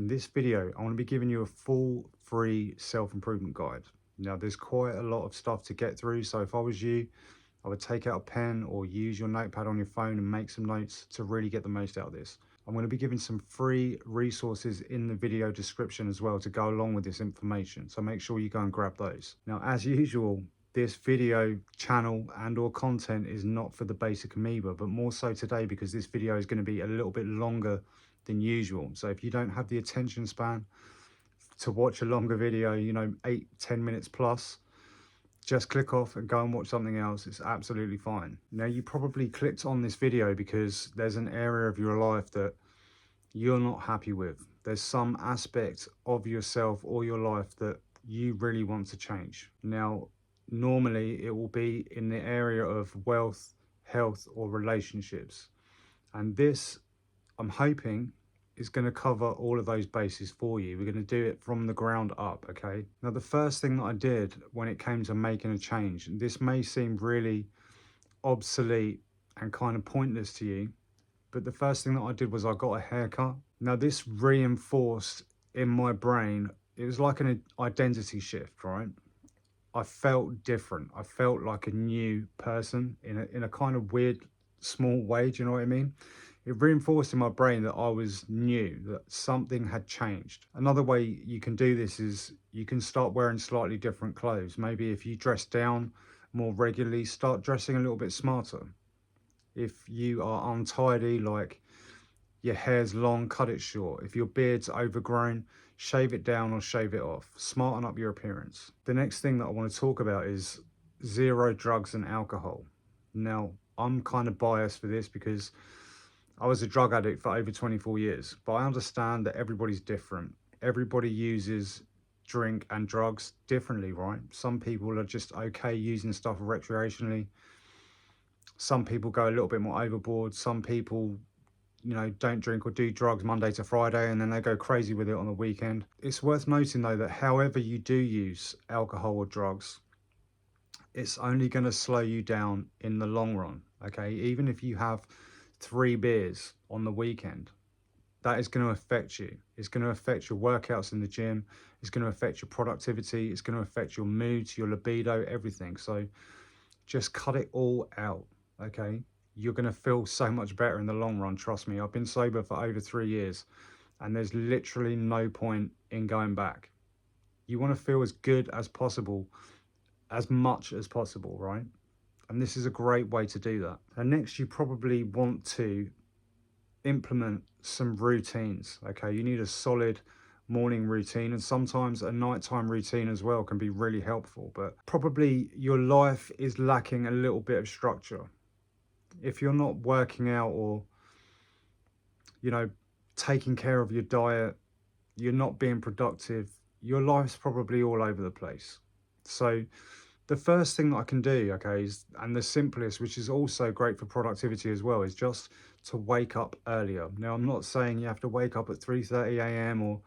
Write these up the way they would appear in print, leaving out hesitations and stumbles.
In this video, I want to be giving you a full free self-improvement guide. Now, there's quite a lot of stuff to get through, so if I was you, I would take out a pen or use your notepad on your phone and make some notes to really get the most out of this. I'm going to be giving some free resources in the video description as well to go along with this information, so make sure you go and grab those. Now, as usual, this video channel and or content is not for the basic amoeba, but more so today because this video is going to be a little bit longer than usual. So if you don't have the attention span to watch a longer video, 8-10 minutes plus, just click off and go and watch something else. It's absolutely fine. Now, you probably clicked on this video because there's an area of your life that you're not happy with. There's some aspect of yourself or your life that you really want to change. Now, normally it will be in the area of wealth, health, or relationships. And this, I'm hoping, is going to cover all of those bases for you. We're going to do it from the ground up, okay? Now, the first thing that I did when it came to making a change, and this may seem really obsolete and kind of pointless to you, but the first thing that I did was I got a haircut. Now, this reinforced in my brain, it was like an identity shift, right? I felt different. I felt like a new person in a kind of weird, small way. Do you know what I mean? It reinforced in my brain that I was new, that something had changed. Another way you can do this is you can start wearing slightly different clothes. Maybe if you dress down more regularly, start dressing a little bit smarter. If you are untidy, like your hair's long, cut it short. If your beard's overgrown, shave it down or shave it off. Smarten up your appearance. The next thing that I want to talk about is zero drugs and alcohol. Now, I'm kind of biased for this because I was a drug addict for over 24 years, but I understand that everybody's different. Everybody uses drink and drugs differently, right? Some people are just okay using stuff recreationally. Some people go a little bit more overboard. Some people, don't drink or do drugs Monday to Friday, and then they go crazy with it on the weekend. It's worth noting though that however you do use alcohol or drugs, it's only going to slow you down in the long run, okay? Even if you have 3 beers on the weekend, that is going to affect you. It's going to affect your workouts in the gym. It's going to affect your productivity. It's going to affect your moods, your libido, everything. So just cut it all out, okay? You're going to feel so much better in the long run. Trust me, I've been sober for over 3 years and there's literally no point in going back. You want to feel as good as possible, as much as possible, right? And this is a great way to do that. And next, you probably want to implement some routines, okay? You need a solid morning routine, and sometimes a nighttime routine as well can be really helpful, but probably your life is lacking a little bit of structure. If you're not working out or, taking care of your diet, you're not being productive, your life's probably all over the place. So the first thing that I can do, okay, and the simplest, which is also great for productivity as well, is just to wake up earlier. Now, I'm not saying you have to wake up at 3:30 a.m. or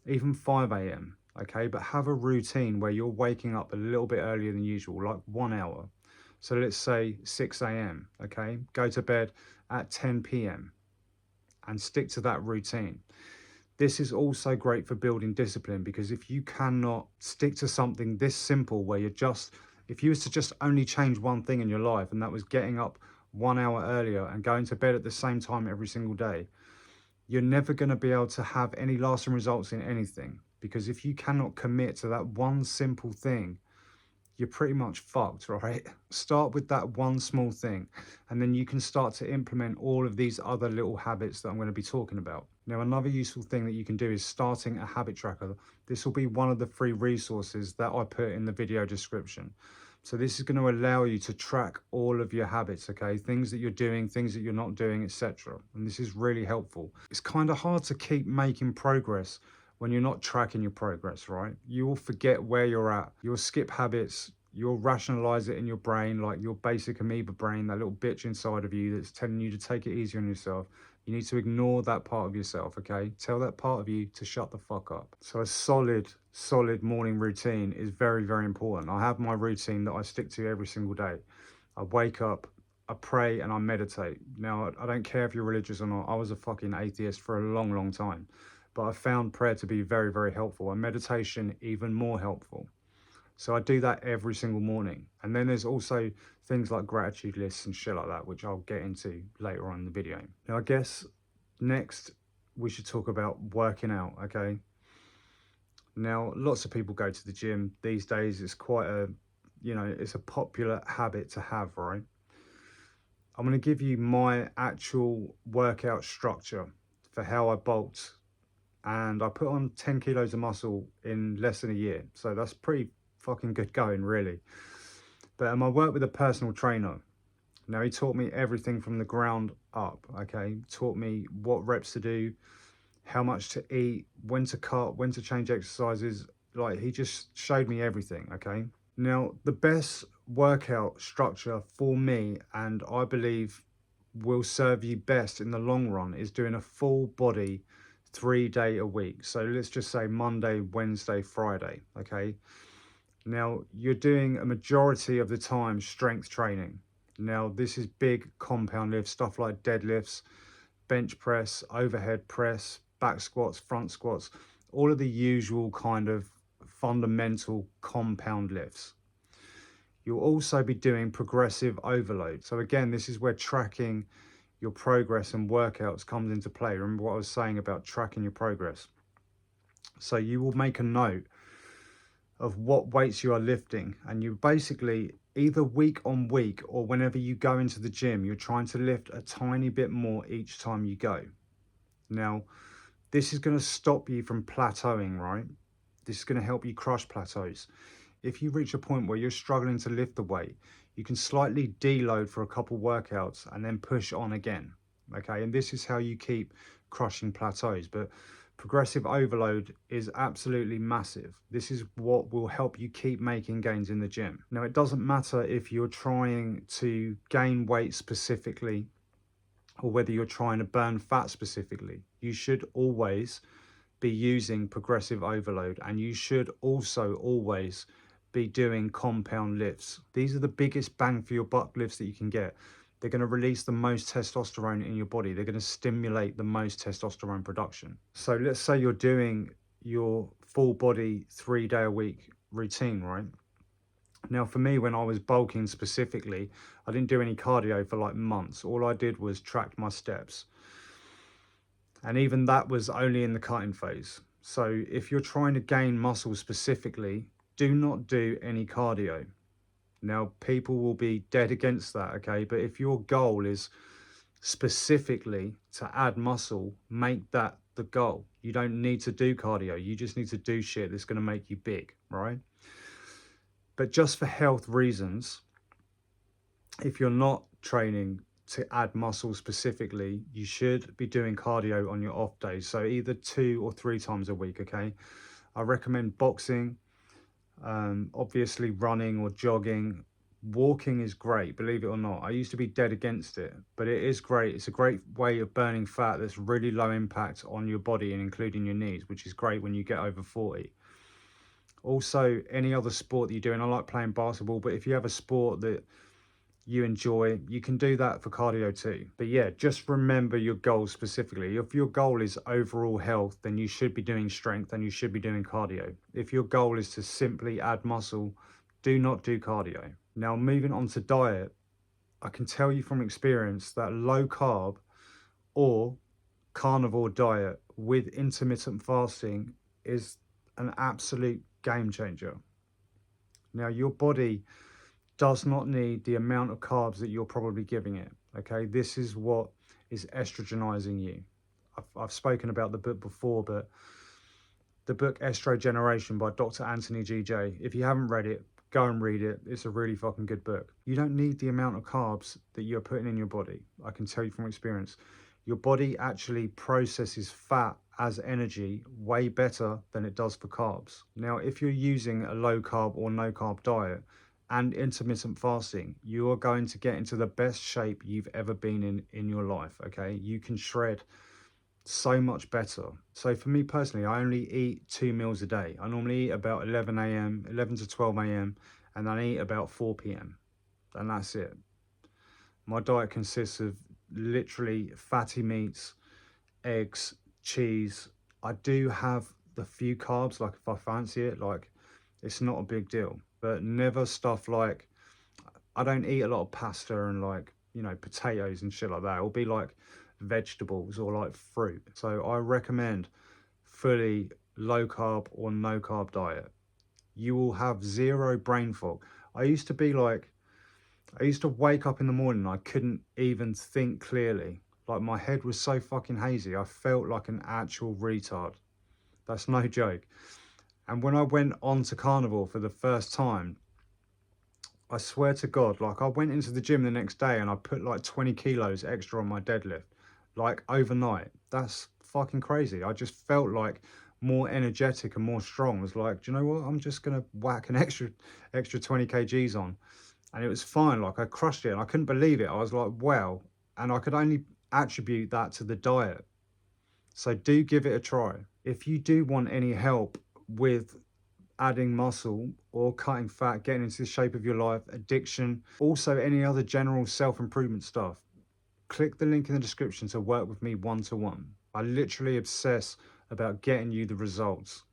even 5 a.m., okay, but have a routine where you're waking up a little bit earlier than usual, like 1 hour. So let's say 6 a.m., okay, go to bed at 10 p.m. and stick to that routine. This is also great for building discipline, because if you cannot stick to something this simple where if you was to just only change one thing in your life, and that was getting up 1 hour earlier and going to bed at the same time every single day, you're never going to be able to have any lasting results in anything. Because if you cannot commit to that one simple thing, you're pretty much fucked, right? Start with that one small thing, and then you can start to implement all of these other little habits that I'm going to be talking about. Now, another useful thing that you can do is starting a habit tracker. This will be one of the free resources that I put in the video description. So this is going to allow you to track all of your habits, okay? Things that you're doing, things that you're not doing, etc. And this is really helpful. It's kind of hard to keep making progress when you're not tracking your progress, right? You will forget where you're at. You'll skip habits. You'll rationalize it in your brain, like your basic amoeba brain, that little bitch inside of you that's telling you to take it easy on yourself. You need to ignore that part of yourself, okay? Tell that part of you to shut the fuck up. So a solid morning routine is very, very important. I have my routine that I stick to every single day. I wake up, I pray, and I meditate. Now, I don't care if you're religious or not. I was a fucking atheist for a long, long time. but I found prayer to be very, very helpful, and meditation even more helpful. So I do that every single morning. And then there's also things like gratitude lists and shit like that, which I'll get into later on in the video. Now, I guess next we should talk about working out, okay? Now, lots of people go to the gym these days. It's quite a, it's a popular habit to have, right? I'm going to give you my actual workout structure for how I bulked, and I put on 10 kilos of muscle in less than a year. So that's pretty fucking good going, really. But I worked with a personal trainer. Now, he taught me everything from the ground up, okay? Taught me what reps to do, how much to eat, when to cut, when to change exercises. Like, he just showed me everything, okay? Now, the best workout structure for me, and I believe will serve you best in the long run, is doing a full body 3 day a week. So let's just say Monday, Wednesday, Friday, okay? Now, you're doing a majority of the time strength training. Now, this is big compound lifts, stuff like deadlifts, bench press, overhead press, back squats, front squats, all of the usual kind of fundamental compound lifts. You'll also be doing progressive overload. So again, this is where tracking your progress and workouts comes into play. Remember what I was saying about tracking your progress. So you will make a note of what weights you are lifting, and you basically either week on week or whenever you go into the gym, you're trying to lift a tiny bit more each time you go. Now, this is going to stop you from plateauing, right? This is going to help you crush plateaus. If you reach a point where you're struggling to lift the weight, you can slightly deload for a couple workouts and then push on again, okay? And this is how you keep crushing plateaus. But progressive overload is absolutely massive. This is what will help you keep making gains in the gym. Now, it doesn't matter if you're trying to gain weight specifically or whether you're trying to burn fat specifically. You should always be using progressive overload, and you should also always be doing compound lifts. These are the biggest bang for your buck lifts that you can get. They're going to release the most testosterone in your body. They're going to stimulate the most testosterone production. So let's say you're doing your full body 3 day a week routine, right? Now, for me, when I was bulking specifically, I didn't do any cardio for like months. All I did was track my steps. And even that was only in the cutting phase. So if you're trying to gain muscle specifically, do not do any cardio. Now, people will be dead against that, okay? But if your goal is specifically to add muscle, make that the goal. You don't need to do cardio. You just need to do shit that's going to make you big, right? But just for health reasons, if you're not training to add muscle specifically, you should be doing cardio on your off days. So either 2 or 3 times a week, okay? I recommend boxing, obviously running or jogging. Walking is great, believe it or not. I used to be dead against it, but it is great. It's a great way of burning fat that's really low impact on your body and including your knees, which is great when you get over 40. Also, any other sport that you're doing, I like playing basketball, but if you have a sport that you enjoy, you can do that for cardio too. But yeah, just remember your goals specifically. If your goal is overall health, then you should be doing strength and you should be doing cardio. If your goal is to simply add muscle, do not do cardio. Now, moving on to diet, I can tell you from experience that low carb or carnivore diet with intermittent fasting is an absolute game changer. Now, your body does not need the amount of carbs that you're probably giving it, okay? This is what is estrogenizing you. I've spoken about the book before, but the book Estrogeneration by Dr. Anthony G.J. If you haven't read it, go and read it. It's a really fucking good book. You don't need the amount of carbs that you're putting in your body. I can tell you from experience. Your body actually processes fat as energy way better than it does for carbs. Now, if you're using a low carb or no carb diet and intermittent fasting, you are going to get into the best shape you've ever been in your life, okay? You can shred so much better. So for me personally, I only eat 2 meals a day. I normally eat about 11 a.m., 11 to 12 a.m., and then I eat about 4 p.m. And that's it. My diet consists of literally fatty meats, eggs, cheese, I do have the few carbs, like if I fancy it, like it's not a big deal, but never stuff like I don't eat a lot of pasta and like, you know, potatoes and shit like that. It'll be like vegetables or like fruit. So I recommend fully low carb or no carb diet. You will have zero brain fog. I used to be like, I used to wake up in the morning and I couldn't even think clearly. Like my head was so fucking hazy. I felt like an actual retard. That's no joke. And when I went on to carnivore for the first time, I swear to God, like I went into the gym the next day and I put like 20 kilos extra on my deadlift, like overnight. That's fucking crazy. I just felt like more energetic and more strong. I was like, do you know what? I'm just gonna whack an extra 20 kgs on. And it was fine. Like I crushed it and I couldn't believe it. I was like, wow. And I could only attribute that to the diet. So do give it a try. If you do want any help with adding muscle or cutting fat, getting into the shape of your life, addiction, also any other general self-improvement stuff, click the link in the description to work with me one-to-one. I literally obsess about getting you the results.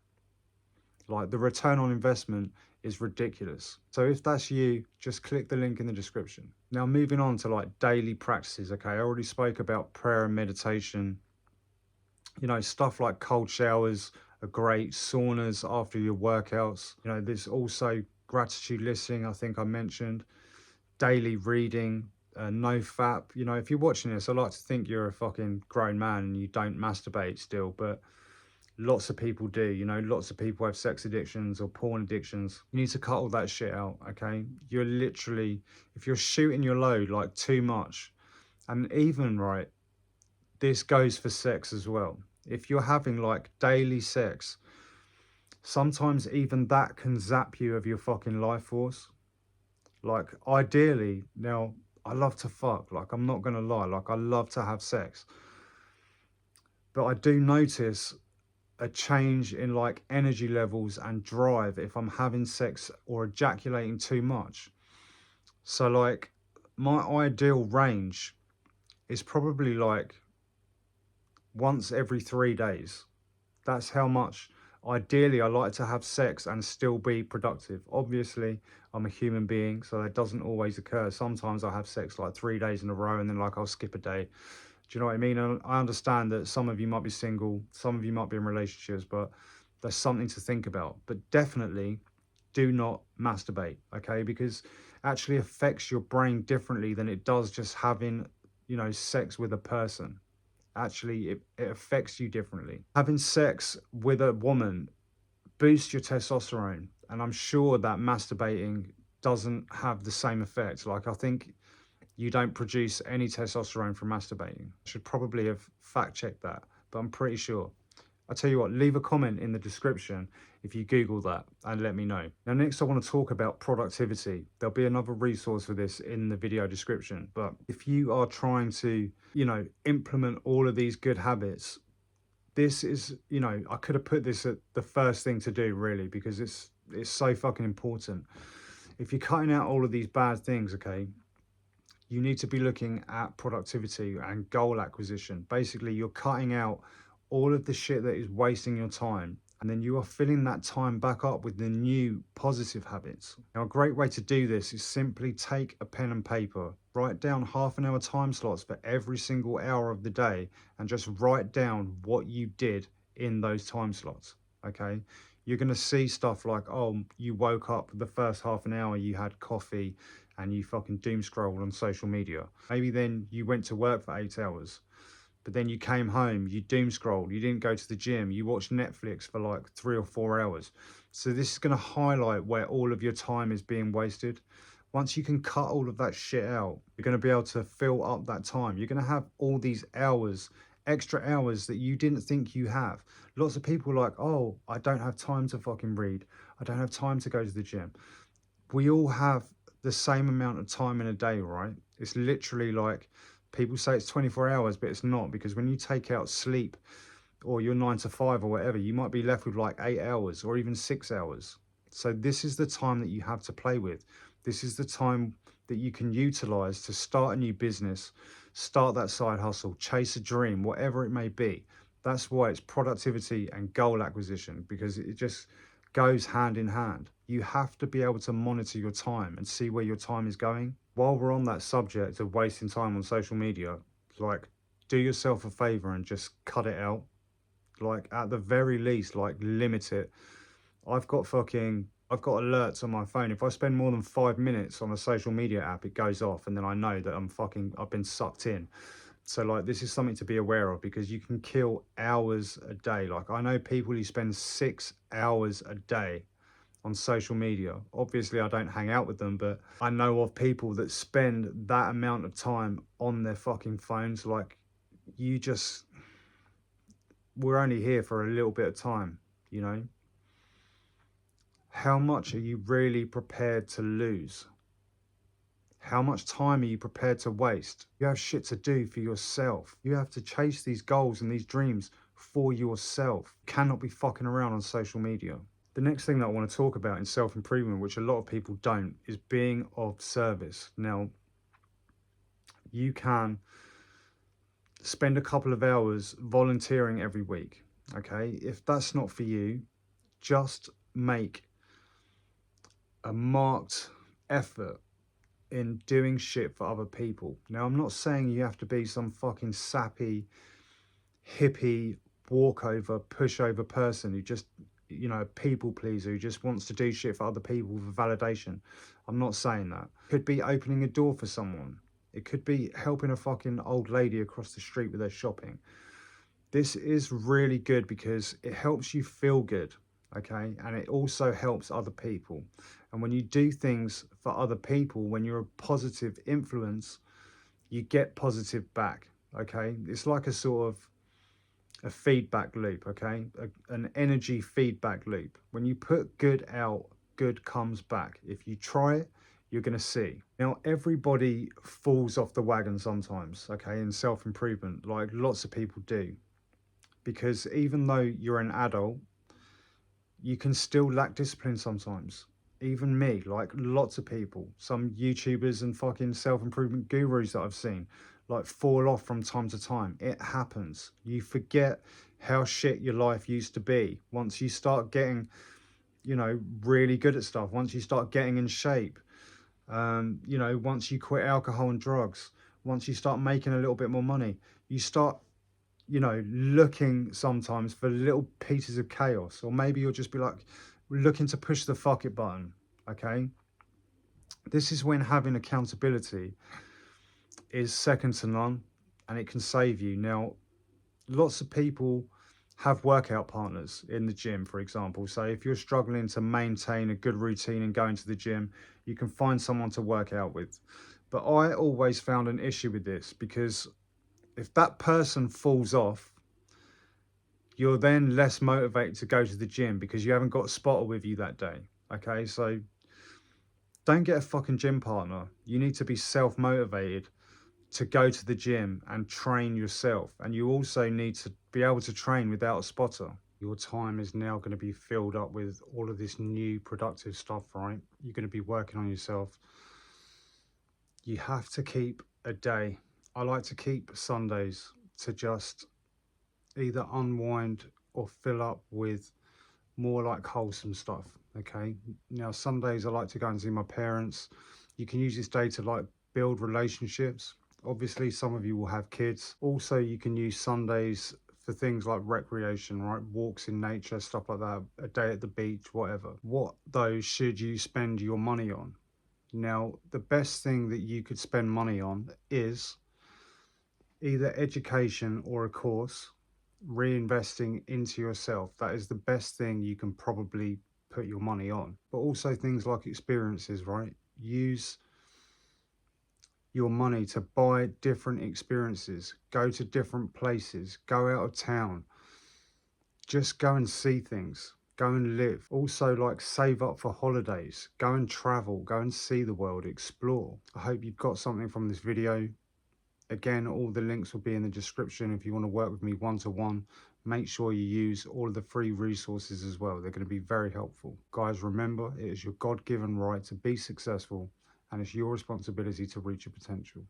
Like the return on investment is ridiculous. So if that's you, just click the link in the description. Now moving on to like daily practices, okay? I already spoke about prayer and meditation. You know, stuff like cold showers are great, saunas after your workouts. You know, there's also gratitude listening, I think I mentioned, daily reading, no fap. You know, if you're watching this, I like to think you're a fucking grown man and you don't masturbate still, but lots of people do. You know, lots of people have sex addictions or porn addictions. You need to cut all that shit out, okay? You're literally, if you're shooting your load like too much, and even right, this goes for sex as well. If you're having like daily sex, sometimes even that can zap you of your fucking life force. Like ideally, now I love to fuck, like I'm not gonna lie, like I love to have sex. But I do notice a change in like energy levels and drive if I'm having sex or ejaculating too much. So like my ideal range is probably like once every 3 days. That's how much ideally I like to have sex and still be productive. Obviously, I'm a human being, so that doesn't always occur. Sometimes I have sex like 3 days in a row and then like I'll skip a day. Do you know what I mean? And I understand that some of you might be single, some of you might be in relationships, but there's something to think about. But definitely do not masturbate, okay? Because it actually affects your brain differently than it does just having, you know, sex with a person. Actually, it affects you differently. Having sex with a woman boosts your testosterone, and I'm sure that masturbating doesn't have the same effect. Like I think you don't produce any testosterone from masturbating. I should probably have fact checked that, but I'm pretty sure. I'll tell you what, leave a comment in the description if you Google that and let me know. Now, next I want to talk about productivity. There'll be another resource for this in the video description, but if you are trying to, you know, implement all of these good habits, this is, you know, I could have put this at the first thing to do really, because it's so fucking important. If you're cutting out all of these bad things, okay, you need to be looking at productivity and goal acquisition. Basically, you're cutting out all of the shit that is wasting your time, and then you are filling that time back up with the new positive habits. Now, a great way to do this is simply take a pen and paper, write down half an hour time slots for every single hour of the day, and just write down what you did in those time slots. Okay. You're going to see stuff like, oh, you woke up the first half an hour, you had coffee, and you fucking doom scroll on social media. Maybe then you went to work for 8 hours, but then you came home, you doom scrolled, you didn't go to the gym, you watched Netflix for like 3 or 4 hours. So this is going to highlight where all of your time is being wasted. Once you can cut all of that shit out, you're going to be able to fill up that time. You're going to have all these hours, extra hours that you didn't think you have. Lots of people are like, oh, I don't have time to fucking read. I don't have time to go to the gym. We all have the same amount of time in a day, right? It's literally like people say it's 24 hours, but it's not, because when you take out sleep or your 9 to 5 or whatever, you might be left with like 8 hours or even 6 hours. So this is the time that you have to play with. This is the time that you can utilize to start a new business, start that side hustle, chase a dream, whatever it may be. That's why it's productivity and goal acquisition, because it just goes hand in hand. You have to be able to monitor your time and see where your time is going. While we're on that subject of wasting time on social media, like, do yourself a favor and just cut it out. Like, at the very least, like, limit it. I've got alerts on my phone. If I spend more than 5 minutes on a social media app, it goes off, and then I know that I've been sucked in. So like, this is something to be aware of, because you can kill hours a day. Like, I know people who spend 6 hours a day on social media. Obviously, I don't hang out with them, but I know of people that spend that amount of time on their fucking phones. Like, you just, we're only here for a little bit of time, you know? How much are you really prepared to lose? How much time are you prepared to waste? You have shit to do for yourself. You have to chase these goals and these dreams for yourself. You cannot be fucking around on social media. The next thing that I want to talk about in self-improvement, which a lot of people don't, is being of service. Now, you can spend a couple of hours volunteering every week, okay? If that's not for you, just make a marked effort in doing shit for other people. Now, I'm not saying you have to be some fucking sappy, hippie, walkover, pushover person who just, you know, a people pleaser who just wants to do shit for other people for validation. I'm not saying that. It could be opening a door for someone. It could be helping a fucking old lady across the street with their shopping. This is really good because it helps you feel good, okay? And it also helps other people. And when you do things for other people, when you're a positive influence, you get positive back, okay? It's like a sort of a feedback loop, okay? An energy feedback loop. When you put good out, good comes back. If you try it, you're going to see. Now, everybody falls off the wagon sometimes, okay, in self-improvement, like lots of people do. Because even though you're an adult, you can still lack discipline sometimes. Even me, like lots of people, some YouTubers and fucking self-improvement gurus that I've seen, like, fall off from time to time. It happens. You forget how shit your life used to be once you start getting, you know, really good at stuff, once you start getting in shape, you know, once you quit alcohol and drugs, once you start making a little bit more money, you start, you know, looking sometimes for little pieces of chaos, or maybe you'll just be like looking to push the fuck it button, okay? This is when having accountability is second to none, and it can save you. Now, lots of people have workout partners in the gym, for example. So if you're struggling to maintain a good routine and going to the gym, you can find someone to work out with. But I always found an issue with this, because if that person falls off, you're then less motivated to go to the gym because you haven't got a spotter with you that day. Okay, so don't get a fucking gym partner. You need to be self-motivated to go to the gym and train yourself. And you also need to be able to train without a spotter. Your time is now going to be filled up with all of this new productive stuff, right? You're going to be working on yourself. You have to keep a day. I like to keep Sundays to just either unwind or fill up with more like wholesome stuff. Okay, now Sundays I like to go and see my parents. You can use this day to like build relationships. Obviously some of you will have kids. Also, you can use Sundays for things like recreation, right? Walks in nature, stuff like that, a day at the beach, whatever. What though should you spend your money on? Now, the best thing that you could spend money on is either education or a course. Reinvesting into yourself, that is the best thing you can probably put your money on. But also things like experiences, right? Use your money to buy different experiences, go to different places, go out of town, just go and see things, go and live. Also, like, save up for holidays, go and travel, go and see the world, explore. I hope you've got something from this video. Again, all the links will be in the description. If you want to work with me one-to-one, make sure you use all of the free resources as well. They're going to be very helpful. Guys, remember, it is your God-given right to be successful, and it's your responsibility to reach your potential.